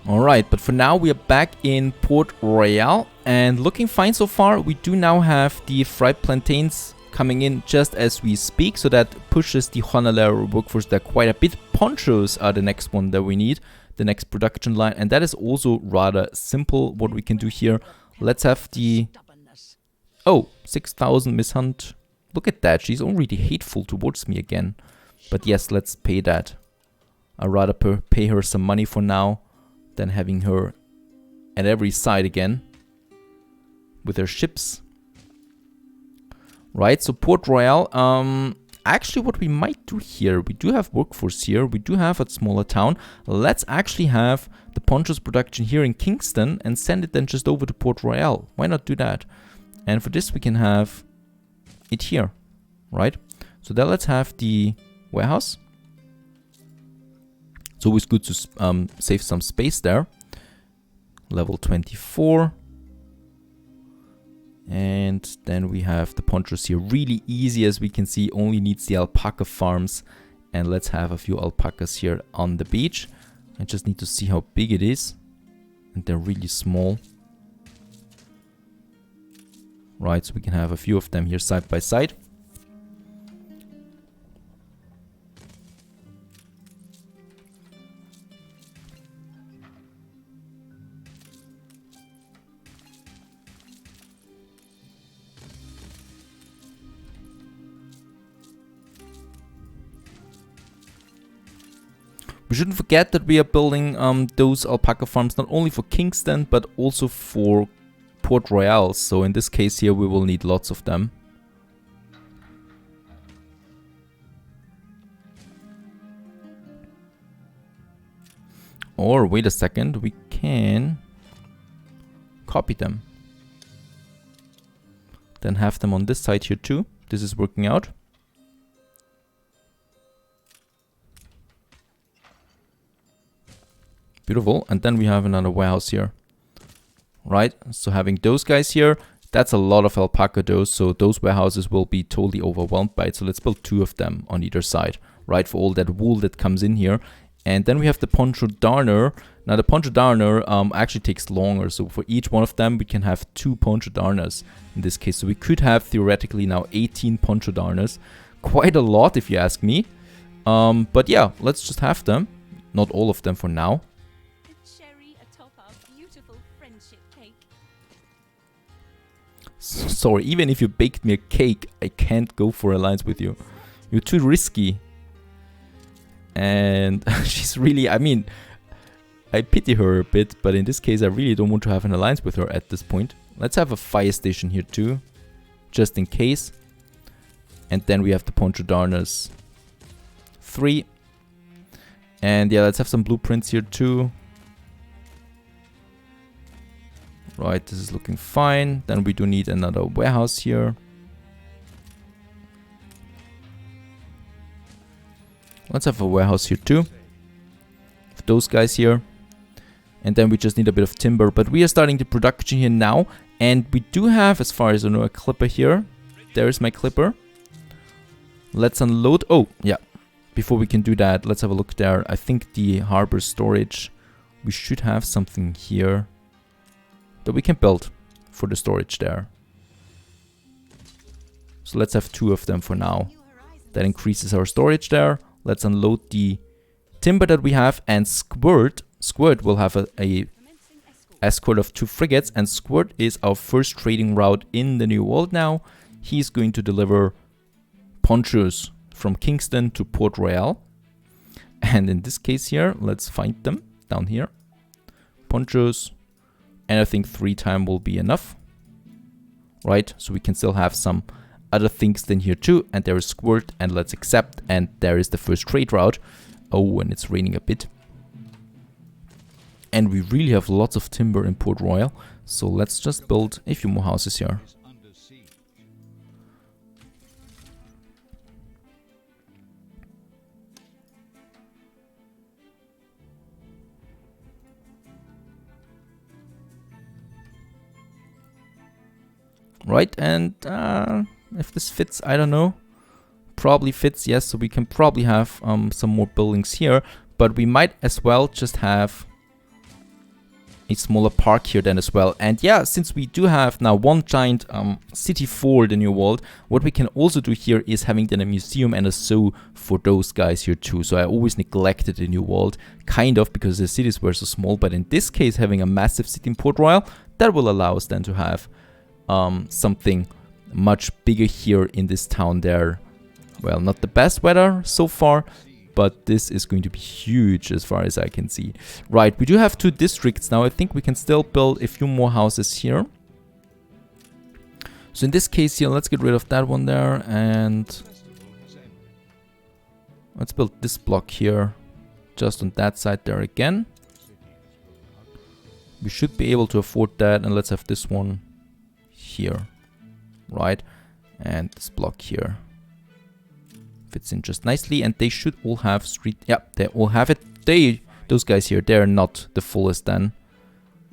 Alright, but for now we are back in Port Royal and looking fine so far. We do now have the fried plantains coming in just as we speak, so that pushes the honorary workforce there quite a bit. Ponchos are the next one that we need, the next production line, and that is also rather simple what we can do here. Let's have the... Oh, 6,000 Miss Hunt. Look at that, she's already hateful towards me again. But yes, let's pay that. I'd rather pay her some money for now than having her at every side again with her ships. Right, so Port Royal, actually what we might do here, we do have workforce here, we do have a smaller town. Let's actually have the ponchos production here in Kingston and send it then just over to Port Royal. Why not do that? And for this we can have it here, right? So then let's have the warehouse. It's always good to save some space there. Level 24. And then we have the ponchos here. Really easy, as we can see, only needs the alpaca farms. And let's have a few alpacas here on the beach. I just need to see how big it is. And they're really small. Right, so we can have a few of them here side by side. We shouldn't forget that we are building those alpaca farms not only for Kingston, but also for Port Royal. So in this case here, we will need lots of them. Or wait a second, we can copy them. Then have them on this side here too. This is working out. Beautiful. And then we have another warehouse here. Right, so having those guys here, that's a lot of alpaca though, so those warehouses will be totally overwhelmed by it. So let's build 2 of them on either side, right, for all that wool that comes in here. And then we have the poncho darner. Now the poncho darner actually takes longer, so for each one of them we can have 2 poncho darners in this case. So we could have theoretically now 18 poncho darners, quite a lot if you ask me. But yeah, let's just have them, not all of them for now. Sorry, even if you baked me a cake, I can't go for alliance with you. You're too risky. And she's really, I mean, I pity her a bit, but in this case I really don't want to have an alliance with her at this point. Let's have a fire station here too, just in case. And then we have the poncho darners 3. And yeah, let's have some blueprints here too. Right, this is looking fine. Then we do need another warehouse here. Let's have a warehouse here too. For those guys here. And then we just need a bit of timber. But we are starting the production here now. And we do have, as far as I know, a clipper here. There is my clipper. Let's unload. Oh, yeah. Before we can do that, let's have a look there. I think the harbor storage, we should have something here that we can build for the storage there. So let's have 2 of them for now. That increases our storage there. Let's unload the timber that we have, and Squirt will have a escort of 2 frigates, and Squirt is our first trading route in the new world now. He's going to deliver ponchos from Kingston to Port Royal. And in this case here, let's find them down here. Ponchos. And I think 3 times will be enough, right? So we can still have some other things in here too. And there is Squirt, and let's accept. And there is the first trade route. Oh, and it's raining a bit. And we really have lots of timber in Port Royal. So let's just build a few more houses here. Right, and if this fits, I don't know. Probably fits, yes, so we can probably have some more buildings here. But we might as well just have a smaller park here then as well. And yeah, since we do have now one giant city for the New World, what we can also do here is having then a museum and a zoo for those guys here too. So I always neglected the New World, kind of, because the cities were so small. But in this case, having a massive city in Port Royal, that will allow us then to have something much bigger here in this town there. Well, not the best weather so far, but this is going to be huge as far as I can see. Right, we do have 2 districts now. I think we can still build a few more houses here. So in this case here, let's get rid of that one there and let's build this block here just on that side there again. We should be able to afford that, and let's have this one here, right? And this block here fits in just nicely, and they should all have street. Yeah, they all have it. Those guys here, they're not the fullest then.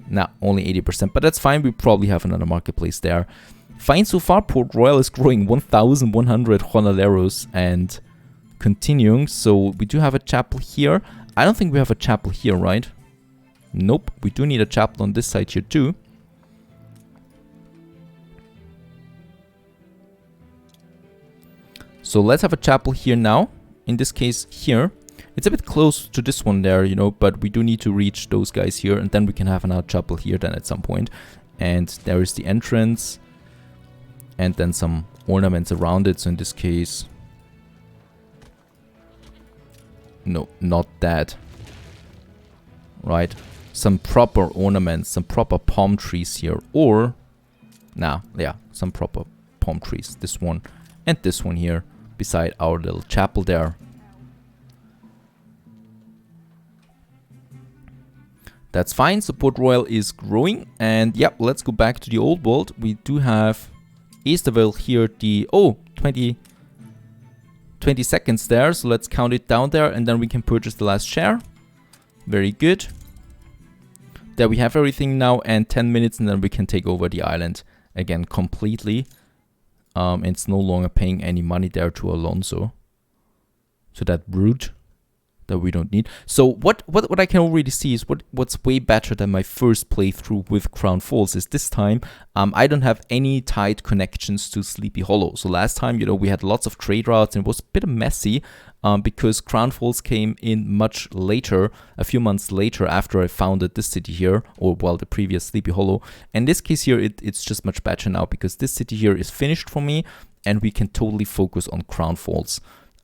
Nah, only 80%, but that's fine. We probably have another marketplace there. Fine so far. Port Royal is growing 1,100 jornaleros and continuing. So we do have a chapel here. I don't think we have a chapel here, right? Nope. We do need a chapel on this side here too. So let's have a chapel here now. In this case here, it's a bit close to this one there, you know, but we do need to reach those guys here, and then we can have another chapel here then at some point. And there is the entrance, and then some ornaments around it. So in this case, no, not that. Right, some proper ornaments, some proper palm trees here, or nah, yeah, some proper palm trees. This one and this one here beside our little chapel there. That's fine. So Port Royal is growing, and yeah, let's go back to the old world. We do have Easterville here, the 20 seconds there, so let's count it down there, and then we can purchase the last share. Very good. There we have everything now, and 10 minutes, and then we can take over the island again completely. It's no longer paying any money there to Alonso. So that brute that we don't need. So what I can already see is what's way better than my first playthrough with Crown Falls is this time I don't have any tight connections to Sleepy Hollow. So last time, you know, we had lots of trade routes and it was a bit messy because Crown Falls came in much later, a few months later after I founded this city here, or well, the previous Sleepy Hollow. In this case here, it's just much better now because this city here is finished for me and we can totally focus on Crown Falls.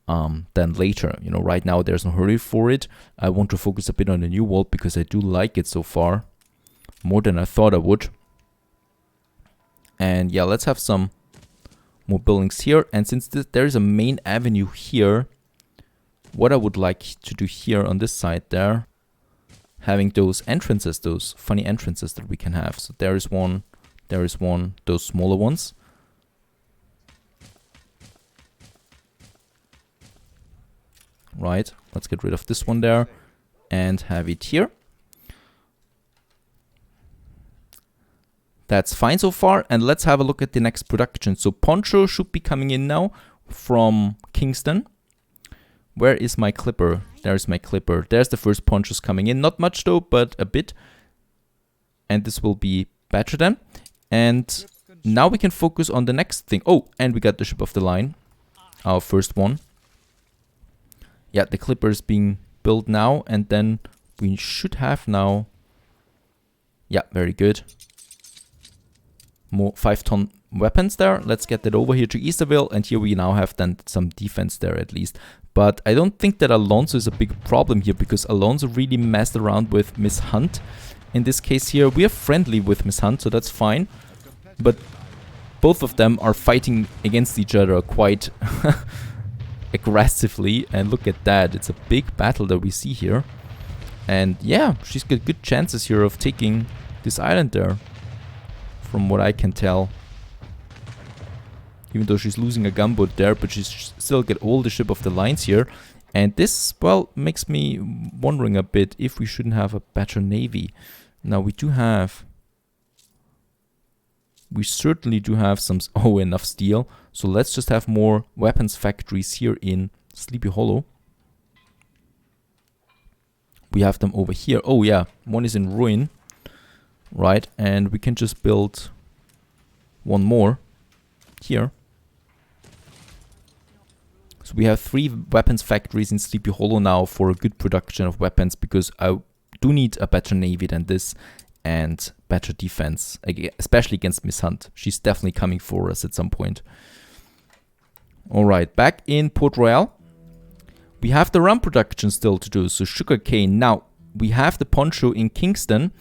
Then later, you know, right now there's no hurry for it. I want to focus a bit on the New World because I do like it so far, more than I thought I would. And yeah, let's have some more buildings here. And since there is a main avenue here, what I would like to do here on this side there, having those entrances, those funny entrances that we can have. So there is one, those smaller ones. Right, let's get rid of this one there and have it here. That's fine so far, and let's have a look at the next production. So Poncho should be coming in now from Kingston. Where is my clipper? There's my clipper. There's the first ponchos coming in. Not much though, but a bit. And this will be better then. And now we can focus on the next thing. Oh, and we got the ship of the line, our first one. Yeah, the clipper is being built now, and then we should have now. Yeah, very good. More 5-ton weapons there. Let's get that over here to Easterville, and here we now have then some defense there at least. But I don't think that Alonso is a big problem here because Alonso really messed around with Miss Hunt. In this case here, we are friendly with Miss Hunt, so that's fine. But both of them are fighting against each other quite aggressively, and look at that, it's a big battle that we see here. And yeah, she's got good chances here of taking this island there, from what I can tell. Even though she's losing a gunboat there, but she's still got all the ship of the lines here. And this, well, makes me wondering a bit if we shouldn't have a better navy. Now we certainly do have some, enough steel. So let's just have more weapons factories here in Sleepy Hollow. We have them over here. Oh yeah, one is in ruin. Right, and we can just build one more here. So we have 3 weapons factories in Sleepy Hollow now for a good production of weapons, because I do need a better navy than this and better defense, especially against Miss Hunt. She's definitely coming for us at some point. Alright, back in Port Royal. We have the rum production still to do, so sugarcane. Now, we have the poncho in Kingston,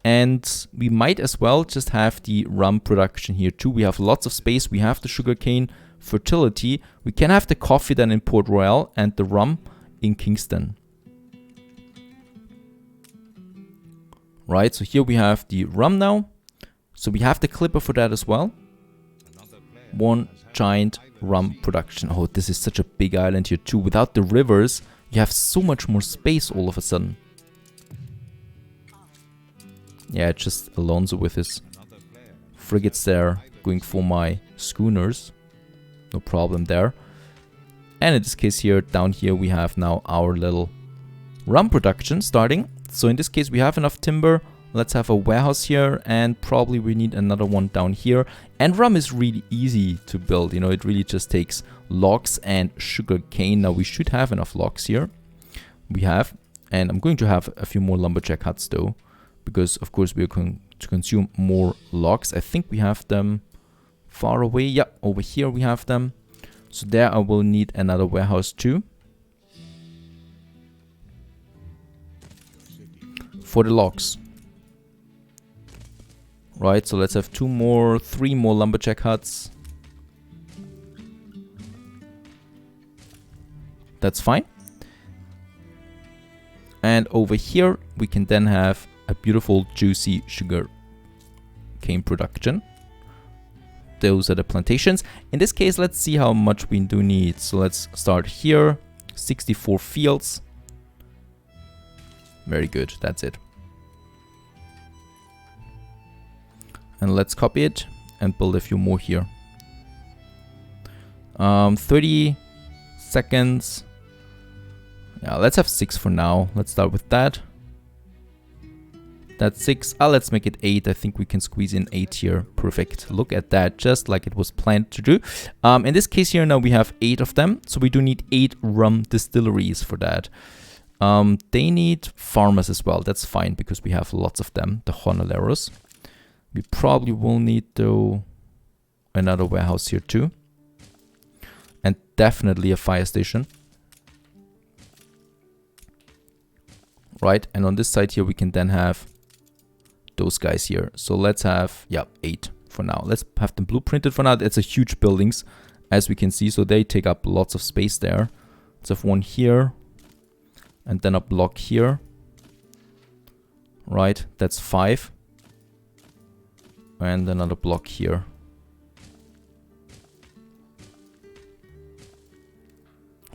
and we might as well just have the rum production here too. We have lots of space. We have the sugarcane fertility. We can have the coffee then in Port Royal and the rum in Kingston. Right, so here we have the rum now. So we have the clipper for that as well. One giant rum production. Oh, this is such a big island here too. Without the rivers, you have so much more space all of a sudden. Yeah, just Alonso with his frigates there, going for my schooners. No problem there. And in this case here, down here, we have now our little rum production starting. So in this case, we have enough timber. Let's have a warehouse here, and probably we need another one down here. And rum is really easy to build. You know, it really just takes logs and sugar cane. Now we should have enough logs here. We have, and I'm going to have a few more lumberjack huts though, because of course we are going to consume more logs. I think we have them far away. Yeah, over here we have them. So there I will need another warehouse too. For the logs. Right, so let's have 3 more lumberjack huts. That's fine. And over here we can then have a beautiful juicy sugar cane production. Those are the plantations. In this case, let's see how much we do need. So let's start here. 64 fields. Very good, that's it. And let's copy it and build a few more here. 30 seconds. Yeah, let's have 6 for now. Let's start with that. That's 6. Let's make it 8. I think we can squeeze in 8 here. Perfect. Look at that, just like it was planned to do. In this case here now we have 8 of them. So we do need 8 rum distilleries for that. They need farmers as well. That's fine because we have lots of them, the jornaleros. We probably will need though another warehouse here too. And definitely a fire station. Right, and on this side here we can then have those guys here. So let's have, yeah, 8 for now. Let's have them blueprinted for now. It's a huge buildings, as we can see. So they take up lots of space there. Let's have one here. And then a block here. Right, that's 5. And another block here.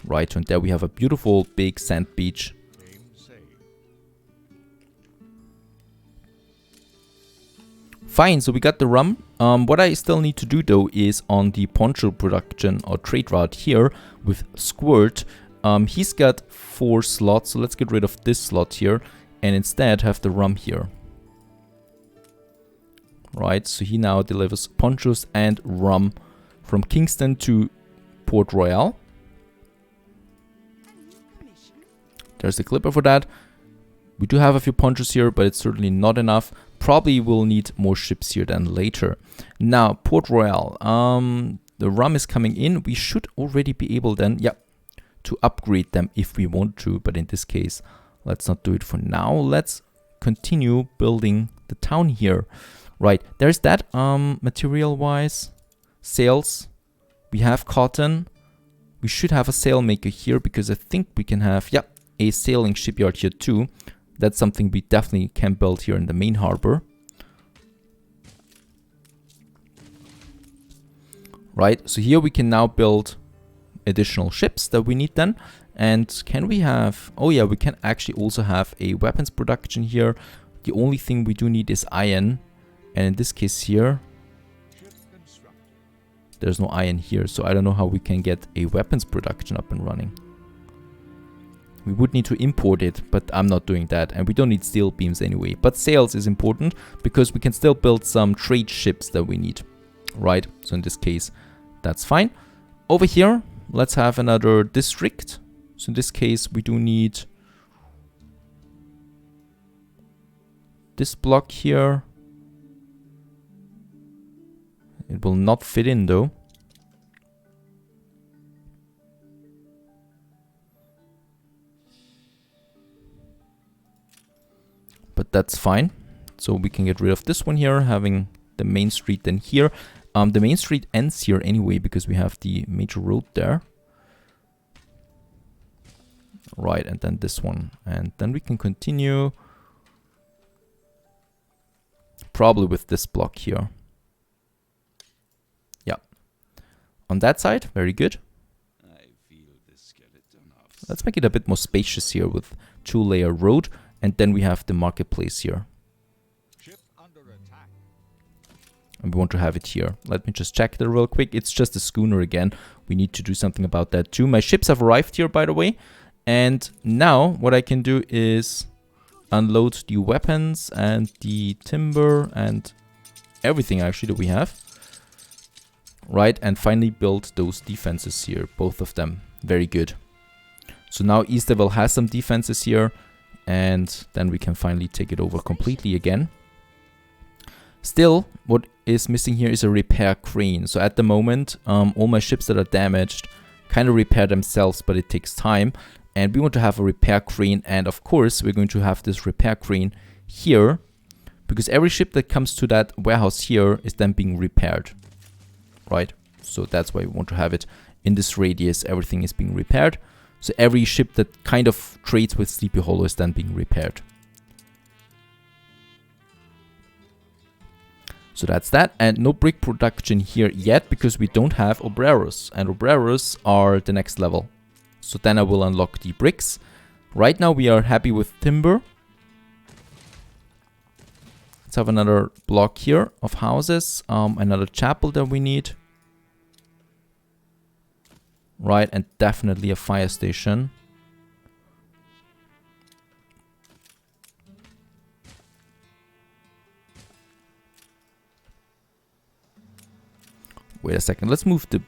Right, and there we have a beautiful big sand beach. Fine, so we got the rum. What I still need to do though is on the poncho production or trade route here with Squirt. He's got 4 slots, so let's get rid of this slot here and instead have the rum here. Right, so he now delivers ponchos and rum from Kingston to Port Royal. There's the clipper for that. We do have a few ponchos here, but it's certainly not enough. Probably will need more ships here then later. Now, Port Royal. The rum is coming in. We should already be able then, yeah, to upgrade them if we want to. But in this case, let's not do it for now. Let's continue building the town here. Right, there's that. Material-wise, sails. We have cotton. We should have a sail maker here because I think we can have, yeah, a sailing shipyard here too. That's something we definitely can build here in the main harbor. Right, so here we can now build additional ships that we need then. And can we have, oh yeah, we can actually also have a weapons production here. The only thing we do need is iron. And in this case here, there's no iron here. So I don't know how we can get a weapons production up and running. We would need to import it, but I'm not doing that. And we don't need steel beams anyway. But sales is important because we can still build some trade ships that we need. Right? So in this case, that's fine. Over here, let's have another district. So in this case, we do need this block here. It will not fit in though. But that's fine. So we can get rid of this one here, having the main street then here. The main street ends here anyway because we have the major road there. Right, and then this one. And then we can continue probably with this block here. Yeah. On that side, very good. Let's make it a bit more spacious here with 2-layer road. And then we have the marketplace here. And we want to have it here. Let me just check that real quick. It's just a schooner again. We need to do something about that too. My ships have arrived here, by the way. And now what I can do is unload the weapons and the timber and everything actually that we have. Right, and finally build those defenses here. Both of them. Very good. So now Easterville has some defenses here. And then we can finally take it over completely again. Still, what is missing here is a repair crane. So at the moment, all my ships that are damaged kind of repair themselves, but it takes time. And we want to have a repair crane. And of course, we're going to have this repair crane here. Because every ship that comes to that warehouse here is then being repaired. Right? So that's why we want to have it in this radius. Everything is being repaired. So every ship that kind of trades with Sleepy Hollow is then being repaired. So that's that. And no brick production here yet because we don't have obreros. And obreros are the next level. So then I will unlock the bricks. Right now we are happy with timber. Let's have another block here of houses. Another chapel that we need. Right, and definitely a fire station. Wait a second, let's move the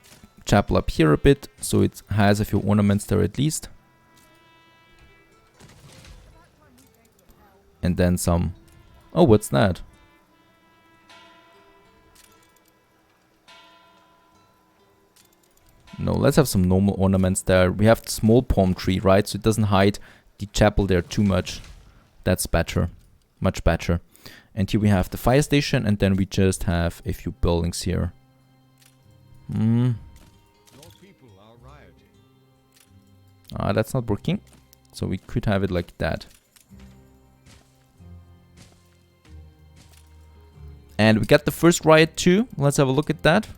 chapel up here a bit, so it has a few ornaments there at least. And then some... Oh, what's that? No, let's have some normal ornaments there. We have the small palm tree, right? So it doesn't hide the chapel there too much. That's better. Much better. And here we have the fire station. And then we just have a few buildings here. That's not working. So we could have it like that. And we got the first riot too. Let's have a look at that.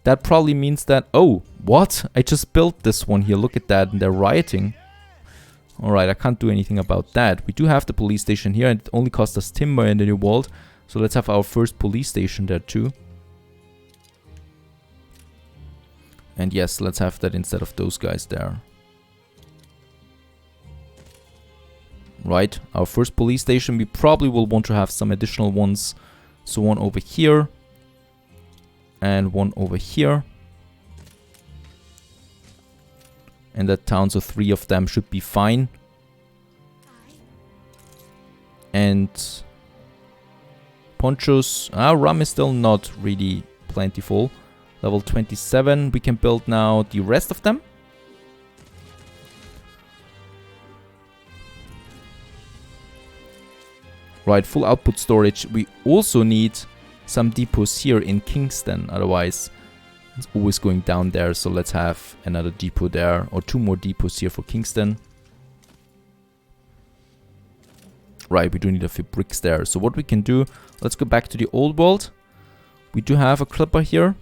That probably means that... Oh, what? I just built this one here. Look at that. And they're rioting. Alright, I can't do anything about that. We do have the police station here. And it only cost us timber in the new world. So let's have our first police station there too. And yes, let's have that instead of those guys there. Right, our first police station. We probably will want to have some additional ones. So one over here. And one over here. And that town, so 3 of them should be fine. And ponchos. Rum is still not really plentiful. Level 27. We can build now the rest of them. Right, full output storage. We also need some depots here in Kingston. Otherwise, it's always going down there. So let's have another depot there. Or 2 more depots here for Kingston. Right, we do need a few bricks there. So what we can do, let's go back to the old world. We do have a clipper here.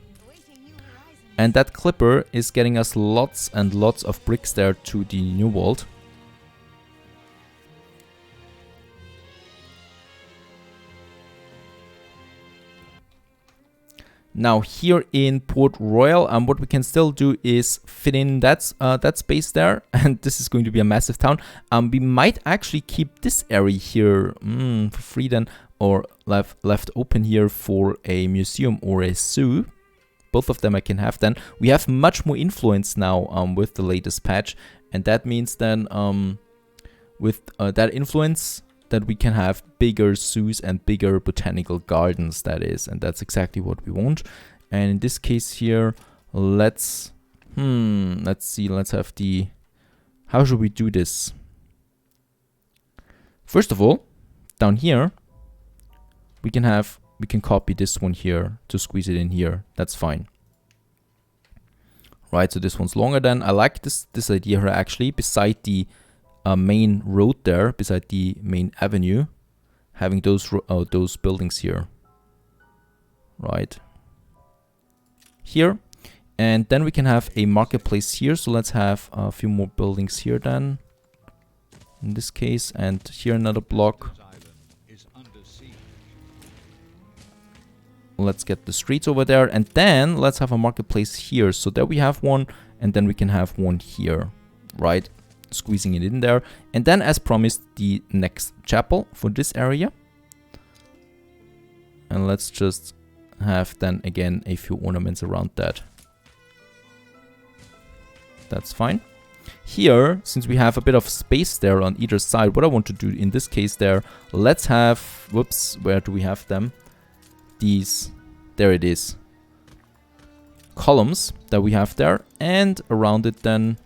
And that clipper is getting us lots and lots of bricks there to the new world. Now here in Port Royal, what we can still do is fit in that space there, and this is going to be a massive town. We might actually keep this area here for free then, or left open here for a museum or a zoo. Both of them I can have then. We have much more influence now with the latest patch, and that means then with that influence that we can have bigger zoos and bigger botanical gardens, that is, and that's exactly what we want. And in this case here, let's see, let's have the, how should we do this? First of all, down here, we can copy this one here to squeeze it in here. That's fine. Right, so this one's longer than, I like this idea here actually, beside the main road there, beside the main avenue, having those buildings here, right here, and then we can have a marketplace here. So let's have a few more buildings here then, in this case, and here another block. Let's get the streets over there, and then let's have a marketplace here. So there we have one, and then we can have one here, right? Squeezing it in there, and then as promised, the next chapel for this area. And let's just have then again a few ornaments around that. That's fine. Here, since we have a bit of space there on either side, what I want to do in this case there, let's have, whoops, where do we have them? These, there it is, columns that we have there, and around it then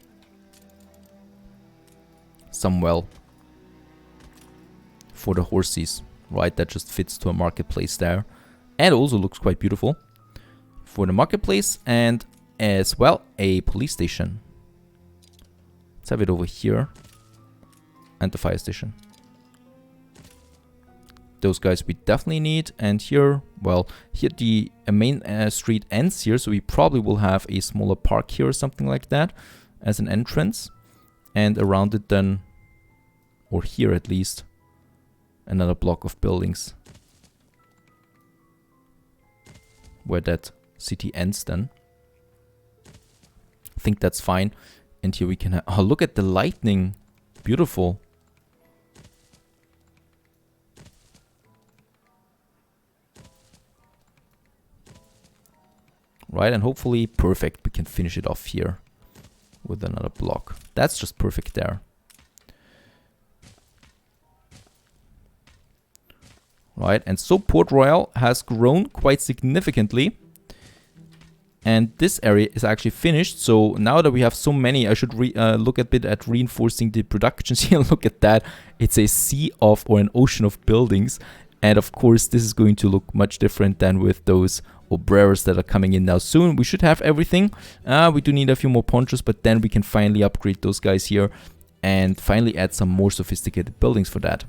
some well for the horses, right? That just fits to a marketplace there, and also looks quite beautiful for the marketplace, and as well a police station. Let's have it over here, and the fire station. Those guys we definitely need. And here, well, here the main street ends here, so we probably will have a smaller park here or something like that as an entrance, and around it then, or here at least, another block of buildings where that city ends then. I think that's fine. And here we can have, oh, look at the lightning, beautiful. Right, and hopefully perfect, we can finish it off here with another block. That's just perfect there. Right, and so Port Royal has grown quite significantly, and this area is actually finished. So now that we have so many, I should look a bit at reinforcing the productions here. Look at that, it's a sea of, or an ocean of buildings, and of course this is going to look much different than with those obreros that are coming in now soon. We should have everything. We do need a few more ponchos, but then we can finally upgrade those guys here and finally add some more sophisticated buildings for that.